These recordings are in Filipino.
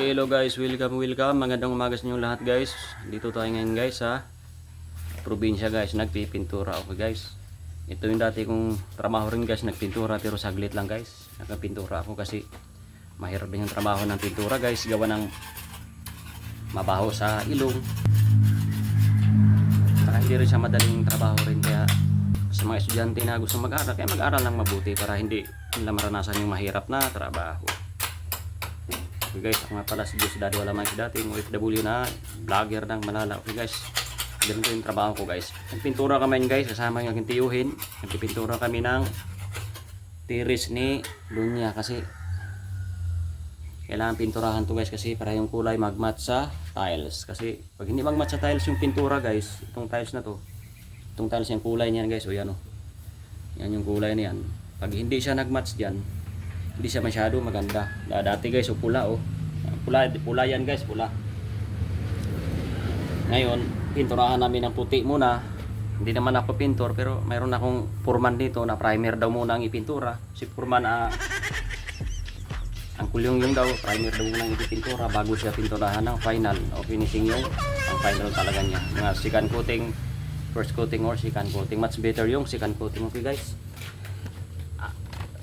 Hello guys, welcome. Magandang umaga sa inyo lahat guys. Dito tayo ngayon guys sa probinsya guys. Nagpipintura ako guys. Ito yung dati kong trabaho rin guys, nagpintura pero saglit lang guys. Nagpintura ako kasi mahirap din yung trabaho ng pintura guys. Gawa ng mabaho sa ilong. Saka hindi rin siya madaling trabaho rin, kaya sa mga estudyante na gusto mag-aral, kaya mag-aral lang mabuti para hindi nila maranasan yung mahirap na trabaho. Okay guys, ako nga pala si Diyos Daddy Wala Mike, dati yung OFW na vlogger ng Malala. Okay guys, ganito yung trabaho ko guys. Nagpintura kami guys, kasama yung aking tiyuhin. Nagpintura kami ng tiris ni Lunya kasi kailangan pinturahan to guys, kasi para yung kulay magmatch sa tiles. Kasi pag hindi magmatch sa tiles yung pintura guys, itong tiles na to, itong tiles yung kulay niyan guys, o yan o, yan yung kulay niyan. Pag hindi siya nagmatch dyan, hindi siya masyado maganda. Dati guys, o pula o, pula yan guys, pula. Ngayon pinturahan namin ng puti muna. Hindi naman ako pintor, pero mayroon akong foreman dito na primer daw muna ang ipintura. Si foreman ang kulyong yung daw, primer daw muna ang ipintura bago siya pinturahan ng final o finishing yung ang final talaga niya. Mga second coating, first coating or second coating. Much better yung second coating. Okay guys,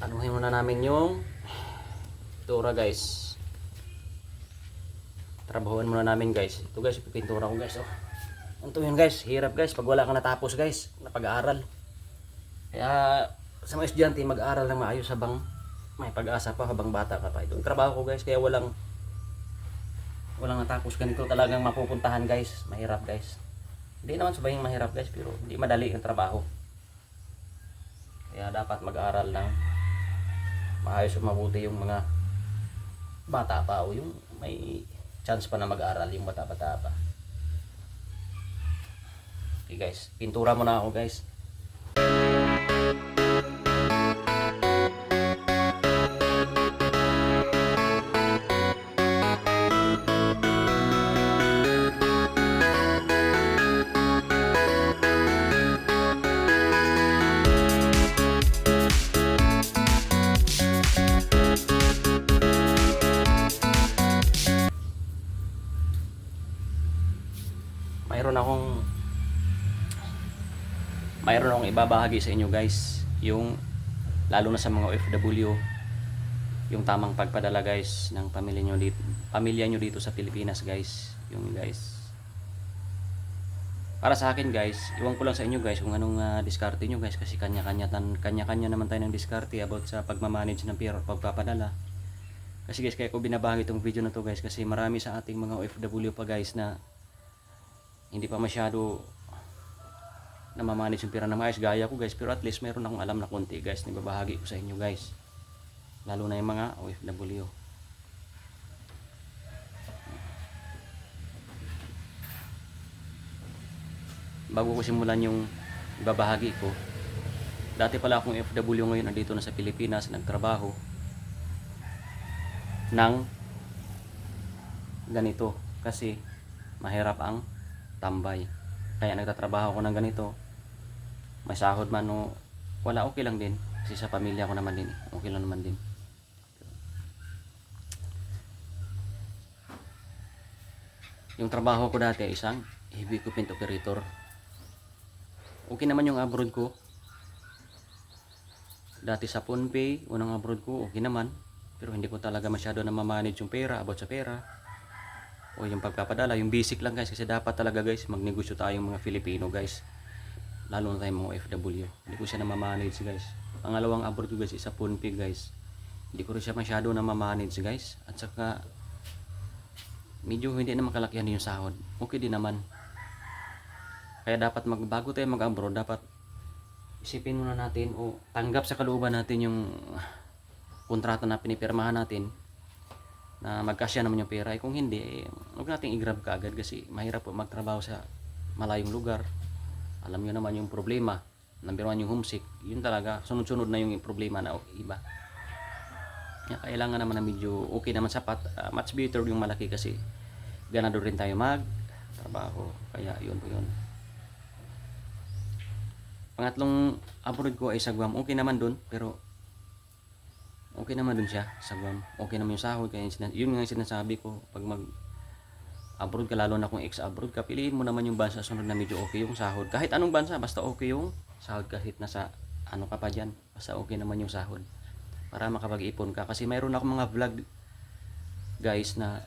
anuhin muna namin yung pintura guys. Trabahuan muna namin guys. Ito guys, pipintura ko guys. Oh, ito yun guys, hirap guys pag wala kang natapos guys na pag-aaral. Kaya sa mga estudyante, mag-aaral ng maayos habang may pag-asa pa, habang bata ka pa. Ito yung trabaho ko guys, kaya walang natapos. Ganito talagang mapupuntahan guys. Mahirap guys. Hindi naman sabihin mahirap guys, pero hindi madali ang trabaho. Kaya dapat mag-aaral ng maayos o mabuti yung mga bata pa, o yung may chance pa na mag-aaral, yung bata-bata pa. Okay guys, pintura muna ako guys. Mayroon akong ibabahagi sa inyo guys, yung lalo na sa mga OFW, yung tamang pagpadala guys ng pamilya nyo dito sa Pilipinas guys. Yung guys, para sa akin guys, iwan ko lang sa inyo guys kung anong diskarte nyo guys, kasi kanya-kanya naman tayo ng diskarte about sa pagmamanage ng pera, pagpapadala. Kasi guys, kaya ko binabahagi itong video na to guys, kasi marami sa ating mga OFW pa guys na hindi pa masyado na mamanage yung pera na maayos gaya ko guys, pero at least meron akong alam na konti guys, na ibabahagi ko sa inyo guys, lalo na yung mga OFW. Bago ko simulan yung ibabahagi ko, dati pala akong OFW, ngayon nandito na sa Pilipinas, nagtrabaho ng ganito kasi mahirap ang tambay. Kaya nagtatrabaho ko ng ganito, may sahod man o wala, okay lang din, kasi sa pamilya ko naman din, okay lang naman din. Yung trabaho ko dati ay isang heavy equipment operator. Okay naman yung abroad ko dati sa PhonePe, unang abroad ko okay naman, pero hindi ko talaga masyado na mamanage yung pera, about sa pera o yung pagpapadala, yung basic lang guys, kasi dapat talaga guys magnegosyo tayong mga Filipino guys, lalo na tayong mga OFW. Hindi ko siya na mamanage guys. Pangalawang abroad ko guys isa PhonePe guys, hindi ko rin siya masyado na mamanage guys, at saka medyo hindi na makalakihan yung sahod, okay din naman. Kaya dapat bago tayo mag-abroad, dapat isipin muna natin o tanggap sa kalooban natin yung kontrata na pinipirmahan natin, na magkasya naman yung pera. Kung hindi, huwag nating i-grab ka agad, kasi mahirap po magtrabaho sa malayong lugar. Alam nyo naman yung problema, number 1 yung homesick, yun talaga, sunod-sunod na yung problema na iba. Kailangan naman na medyo okay naman, sapat, much better yung malaki, kasi ganado rin tayo mag-trabaho. Kaya yun po yun. Pangatlong abroad ko ay sa Guam, okay naman dun, pero okay naman dun siya sa Guam. Okay naman yung sahod, kaya yun nga yung sinasabi ko, pag mag abroad ka, lalo na kung ex-abroad ka, piliin mo naman yung bansa sunod na medyo okay yung sahod. Kahit anong bansa, basta okay yung sahod, kahit nasa ano ka pa dyan, basta okay naman yung sahod. Para makapag-ipon ka. Kasi mayroon akong mga vlog, guys, na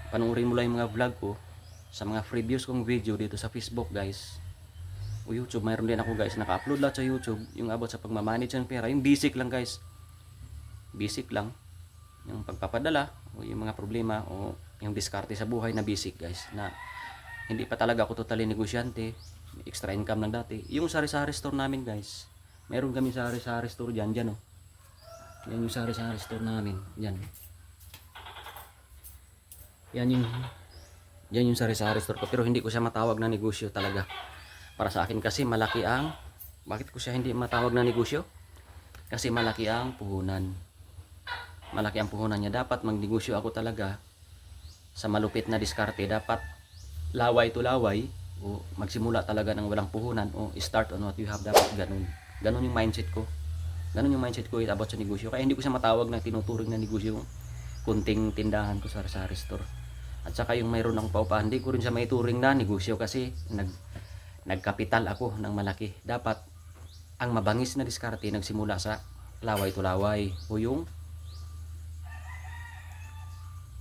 panuorin mo lang yung mga vlog ko sa mga previous kong video dito sa Facebook, guys. O YouTube, mayroon din ako, guys, naka-upload lahat sa YouTube, yung about sa pagmamanage ng pera, yung basic lang, guys. Basic lang. Yung pagpapadala, o yung mga problema, o yung diskarte sa buhay na basic, guys, na hindi pa talaga ako totally negosyante, extra income lang dati. Yung sari-sari store namin, guys, meron kami sari-sari store dyan, oh. Yan yung sari-sari store namin, yan. Yan yung sari-sari store ko, pero hindi ko siya matawag na negosyo talaga. Para sa akin kasi malaki ang, bakit ko siya hindi matawag na negosyo? Kasi malaki ang puhunan. Malaki ang puhunan niya. Dapat magnegosyo ako talaga sa malupit na diskarte. Dapat laway to laway, o magsimula talaga ng walang puhunan, o start on what you have. Dapat ganun. Ganun yung mindset ko. Ganun yung mindset ko about sa negosyo. Kaya hindi ko siya matawag na tinuturing na negosyo yung kunting tindahan ko sa store. At saka yung mayroon akong paupahan, hindi ko rin siya maituring na negosyo kasi nagkapital ako ng malaki. Dapat ang mabangis na diskarte nagsimula sa laway to laway, o yung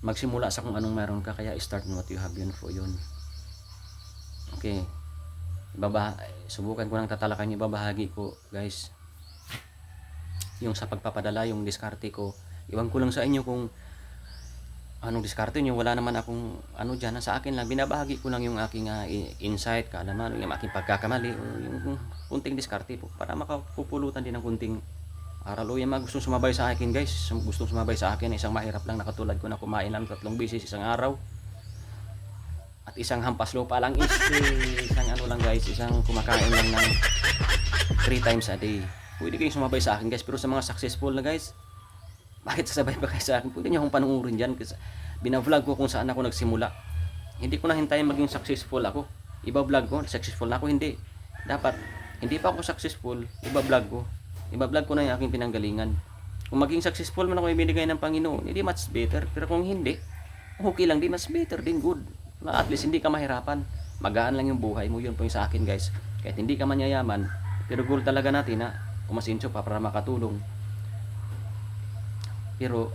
magsimula sa kung anong meron ka. Kaya start on what you have, yun po yun. Okay, subukan ko lang tatalakay yung ibabahagi ko, guys, yung sa pagpapadala, yung diskarte ko. Iwan ko lang sa inyo kung anong diskarte nyo. Wala naman akong ano dyan, sa akin lang, binabahagi ko lang yung aking insight, kaalaman, yung aking pagkakamali, o yung kunting diskarte po, para makapupulutan din ng kunting aral. O yung mga gustong sumabay sa akin, guys, gustong sumabay sa akin, isang mahirap lang na katulad ko na kumain lang 3 beses isang araw, at isang hampas lupa lang isang ano lang, guys, isang kumakain lang ng 3 times a day. Pwede kayong sumabay sa akin, guys. Pero sa mga successful na, guys, bakit sasabay pa kayo sa akin? Pwede nyo akong panuorin dyan, kasi binavlog ko kung saan ako nagsimula. Hindi ko na hintayin maging successful ako. Iba-vlog ko, successful na ako. Hindi. Dapat, hindi pa ako successful, iba-vlog ko. Iba-vlog ko na yung aking pinanggalingan. Kung maging successful man ako ibinigay ng Panginoon, hindi much better. Pero kung hindi, okay lang, di much better din, good. At least hindi ka mahirapan. Magaan lang yung buhay mo. Yun po yung sa akin, guys. Kahit hindi ka manyayaman, pero goal talaga natin na umasinso pa para makatulong. Pero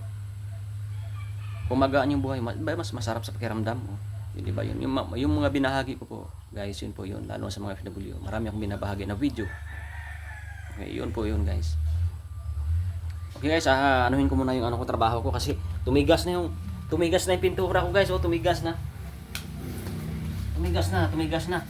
kung magaan yung buhay, mas masarap sa pakiramdam mo. Yun, diba yun? Yung mga binahagi ko po, guys, yun po yun. Lalo sa mga FW. Marami akong binabahagi na video. Okay, yun po yun, guys. Okay, guys, anuhin ko muna yung ano ko, trabaho ko, kasi tumigas na yung pintura ko, guys. O, tumigas na. Tumigas na.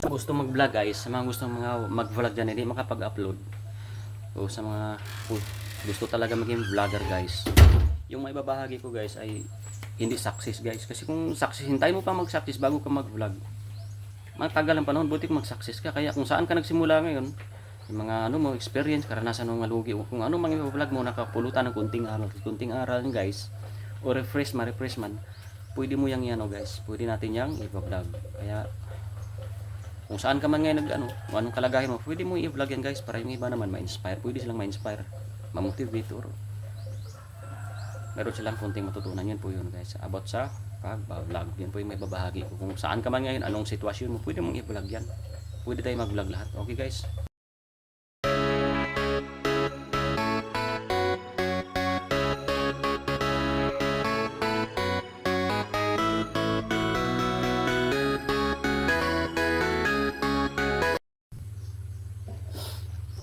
Gusto mag-vlog, guys, sa mga gusto mag-vlog dyan, hindi makapag-upload, o sa mga gusto talaga maging vlogger, guys, yung may babahagi ko, guys, ay hindi success, guys. Kasi kung success, hintay mo pa mag-success bago ka mag-vlog, matagal ang panahon, buti mag-success ka. Kaya kung saan ka nagsimula ngayon, yung mga ano mo, experience, karanasan ng malugi, o kung ano mga vlog mo, nakapulutan ng kunting aral, guys, o refresh man, pwede mo yang yan, guys, pwede natin yang i-vlog. Kaya kung saan ka man ngayon kung anong kalagayan mo, pwede mo i-vlog yan, guys, para yung iba naman ma-inspire. Pwede silang ma-inspire, ma-motivate, or meron silang kunting matutunan. Yan po yun, guys, about sa pag-vlog. Yan po yung may babahagi ko. Kung saan ka man ngayon, anong sitwasyon mo, pwede mong i-vlog yan. pwede tayo mag-vlog lahat. Okay guys?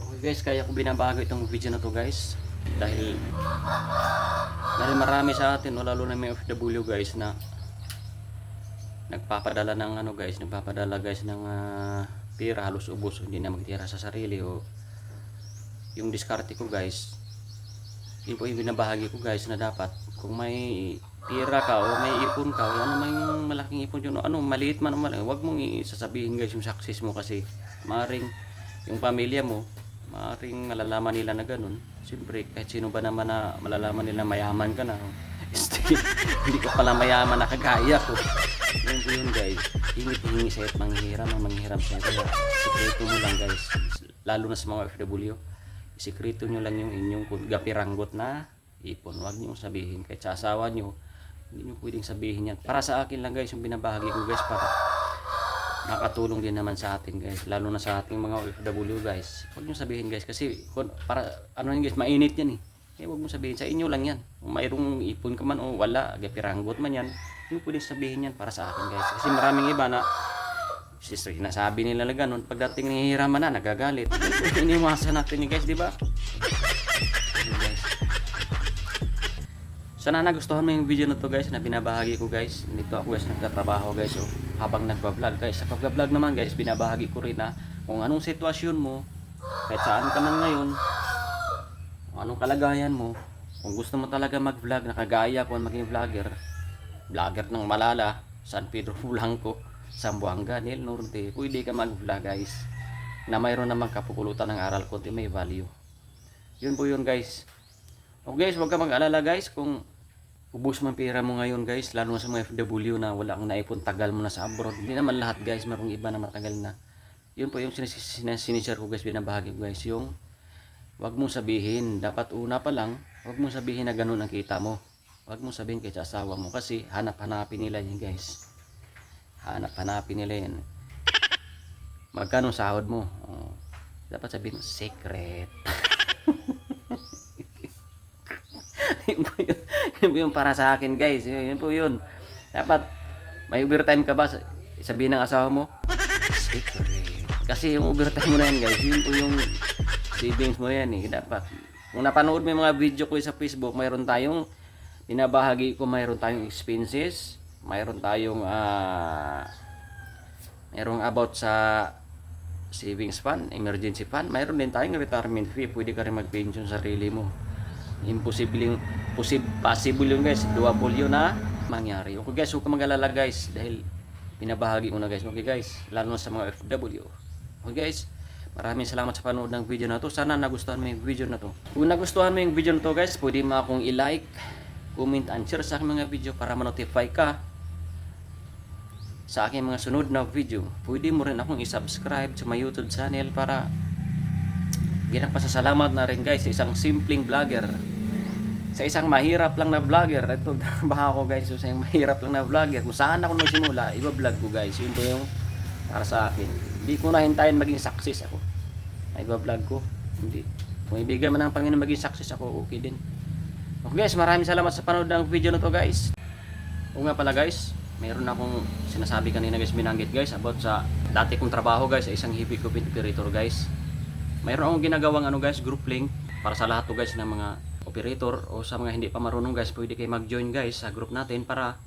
Okay guys, kaya ko binabago itong video na to guys. Dahil marami sa atin, o lalo na may OFW guys na nagpapadala guys ng pera, halos ubos, hindi na magtira sa sarili. O yung diskarte ko guys, yun po yung binabahagi ko guys, na dapat kung may pera ka o may ipon ka, o ano may malaking ipon yun, o ano maliit man o malaki, huwag mong isasabihin guys yung success mo, kasi maring yung pamilya mo maring malalaman nila na ganun. Siyempre kahit sino ba naman na malalaman nila mayaman ka na, hindi ka pala mayaman na kagaya ko. Yun po yun guys, hingit-hingi sa'yo at manghihiram sa'yo. Kaya sikreto mo lang guys, lalo na sa mga OFW, sikreto nyo lang yung inyong gapiranggot na ipon. Huwag nyo sabihin kahit sa asawa nyo, hindi nyo pwedeng sabihin yan. Para sa akin lang guys yung binabahagi ko guys, para makatulong din naman sa atin guys, lalo na sa ating mga OFW guys. Huwag nyo sabihin guys, kasi para ano yun guys, mainit yan eh. Kaya huwag mo sabihin, sa inyo lang yan. Kung mayroong ipon ka man o wala, gapiranggot man yan, hindi mo pwedeng sabihin yan para sa akin guys. Kasi maraming iba na sinasabi nila na ganun, pagdating nihihiraman na, nagagalit. Iniwasan natin guys, di ba? Sana nagustuhan mo yung video na to guys, na binabahagi ko guys. Dito ako guys nagtatrabaho guys, so habang nagba-vlog guys. Sa pag-vlog naman guys, binabahagi ko rin na kung anong sitwasyon mo, kahit saan ka man ngayon, kung anong kalagayan mo, kung gusto mo talaga mag-vlog, nakagaya ko maging vlogger ng Malala, San Pedro Blanco, Zamboanga, Del Norte, pwede ka mag-vlog guys, na mayroon namang kapupulutan ng aral, konti may value. Yun po yun guys. Okay guys, huwag ka mag-alala guys kung ubos man pera mo ngayon guys, lalo na sa mga FW na wala kang naipon, tagal mo na sa abroad. Hindi naman lahat guys, mayroong iba na matagal na. Yun po yung sinishare ko guys, binabahagi ko guys, yung huwag mong sabihin, dapat una pa lang, huwag mong sabihin na ganun ang kita mo. Huwag mong sabihin kay sa asawa mo, kasi hanap-hanapin nila yan guys. Hanap-hanapin nila yan. Magkano sahod mo? Dapat sabihin, secret. Yun po yung para sa akin guys, yun po yun. Dapat may overtime ka ba, sabihin ng asawa mo, secret. Kasi yung overtime mo na yan guys, yun po yung savings mo yan eh. Dapat kung napanood mo yung mga video ko sa Facebook, mayroon tayong binabahagi ko, mayroon tayong expenses, mayroon tayong mayroong about sa savings fund, emergency fund, mayroon din tayong retirement fee. Pwede ka rin mag-pension sa sarili mo. Possible yun guys, doable yun na mangyari. Okay guys, huwag ka mag-alala guys, dahil pinabahagi mo na guys. Okay guys, lalo na sa mga FW. Okay guys, maraming salamat sa panood ng video na to. Sana nagustuhan mo yung video na to. Kung nagustuhan mo yung video na to guys, pwede mo akong i-like, comment and share sa aking mga video para ma-notify ka sa aking mga sunod na video. Pwede mo rin akong i-subscribe sa my YouTube channel para bilang pasasalamat na rin guys sa isang simpleng vlogger, sa isang mahirap lang na vlogger. Ito trabaho ko guys, sa isang mahirap lang na vlogger. Kung saan ako nagsimula, iba-vlog ko guys. Yun po yung para sa akin. Hindi ko na hintayin maging success ako, iba-vlog ko. Hindi, kung ibigay man ng Panginoon maging success ako, okay din. Okay guys, maraming salamat sa panood ng video na to guys. O nga pala guys, mayroon akong sinasabi kanina guys, binanggit guys, about sa dati kong trabaho guys, sa isang heavy equipment operator guys. Mayroon akong ginagawang guys, group link para sa lahat to guys ng mga operator, o sa mga hindi pa marunong guys, pwede kayo mag-join guys sa group natin para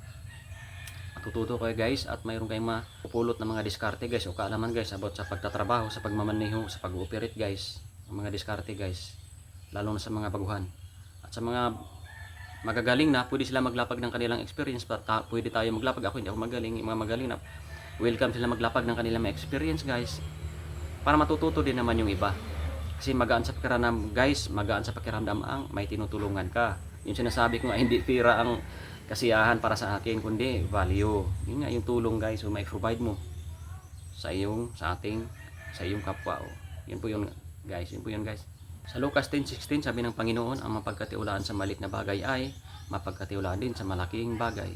matututo kayo guys, at mayroon kayong mapupulot ng mga diskarte guys, o kaalaman guys about sa pagtatrabaho, sa pagmamaneho, sa pag-ooperate guys, ng mga diskarte guys, lalo na sa mga baguhan. At sa mga magagaling na, pwede sila maglapag ng kanilang experience, pwede tayo maglapag. Ako hindi ako magaling, yung mga magaling na welcome sila maglapag ng kanilang experience guys, para matututo din naman yung iba. Kasi magaan sa pakiramdam guys, magaan sa pakiramdam ang may tinutulungan ka. Yung sinasabi ko nga, hindi pira ang kasiyahan para sa akin, kundi value. Yun nga yung tulong guys, so may provide mo sa iyong, sa iyong kapwa. Yun po yun guys, yun po yun guys. Sa Lucas 10:16 sabi ng Panginoon, ang mapagkatiwalaan sa maliit na bagay ay mapagkatiwalaan din sa malaking bagay.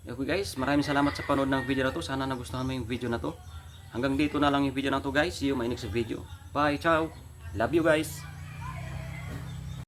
Okay guys, maraming salamat sa panood ng video na to. Sana nagustuhan mo yung video na to. Hanggang dito na lang yung video na to guys. See you my next video. Bye, ciao. Love you guys.